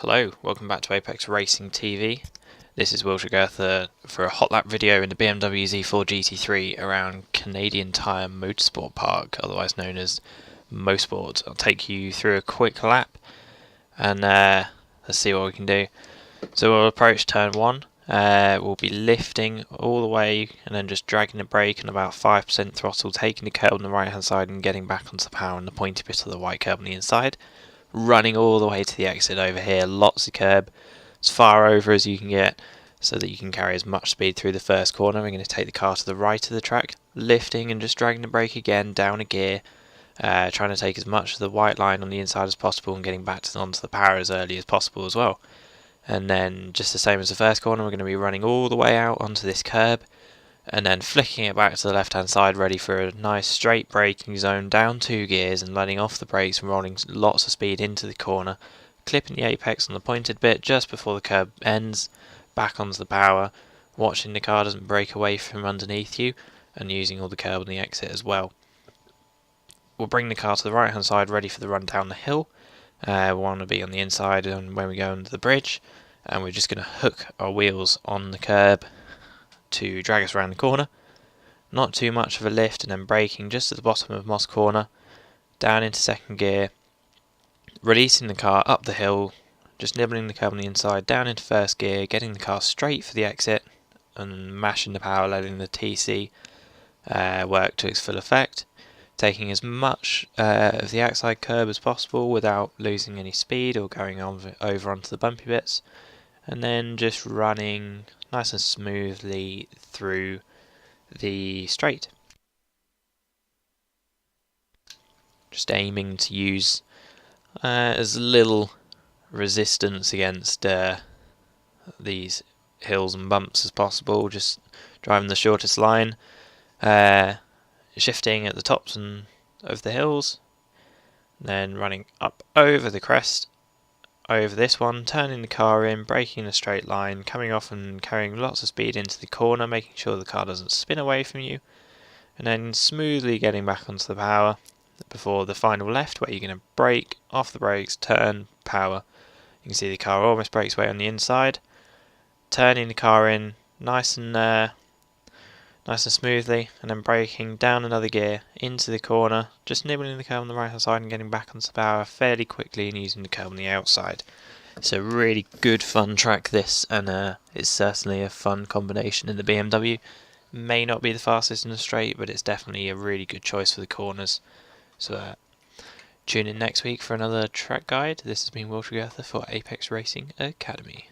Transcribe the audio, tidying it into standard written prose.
Hello, welcome back to Apex Racing TV. This is Will Gurtha for a hot lap video in the BMW Z4 GT3 around Canadian Tire Motorsport Park, otherwise known as Mosport. I'll take you through a quick lap and let's see what we can do. So we'll approach turn 1, we'll be lifting all the way and then just dragging the brake and about 5% throttle, taking the curb on the right hand side and getting back onto the power and the pointy bit of the white curb on the inside. Running all the way to the exit over here, lots of curb, as far over as you can get so that you can carry as much speed through the first corner. We're going to take the car to the right of the track, lifting and just dragging the brake again, down a gear, trying to take as much of the white line on the inside as possible and getting back onto the power as early as possible as well. And then just the same as the first corner, we're going to be running all the way out onto this curb and then flicking it back to the left hand side, ready for a nice straight braking zone, down 2 gears and letting off the brakes and rolling lots of speed into the corner, clipping the apex on the pointed bit just before the curb ends, back onto the power, watching the car doesn't break away from underneath you and using all the curb on the exit as well. We'll bring the car to the right hand side, ready for the run down the hill. We want to be on the inside and when we go under the bridge, and we're just going to hook our wheels on the curb to drag us around the corner. Not too much of a lift, and then braking just at the bottom of Moss Corner, down into second gear, releasing the car up the hill, just nibbling the curb on the inside, down into first gear, getting the car straight for the exit and mashing the power, letting the TC work to its full effect, taking as much of the outside curb as possible without losing any speed or going over onto the bumpy bits, and then just running nice and smoothly through the straight. Just aiming to use as little resistance against these hills and bumps as possible, just driving the shortest line, shifting at the tops and of the hills, then running up over the crest, over this one, turning the car in, braking in a straight line, coming off and carrying lots of speed into the corner, making sure the car doesn't spin away from you, and then smoothly getting back onto the power before the final left, where you're going to brake, off the brakes, turn, power. You can see the car almost brakes away on the inside, turning the car in nice and smoothly, and then braking down another gear into the corner, just nibbling the curb on the right hand side and getting back onto the power fairly quickly and using the curb on the outside. It's a really good fun track this, and it's certainly a fun combination in the BMW. May not be the fastest in the straight, but it's definitely a really good choice for the corners. So tune in next week for another track guide. This has been Will Gurtha for Apex Racing Academy.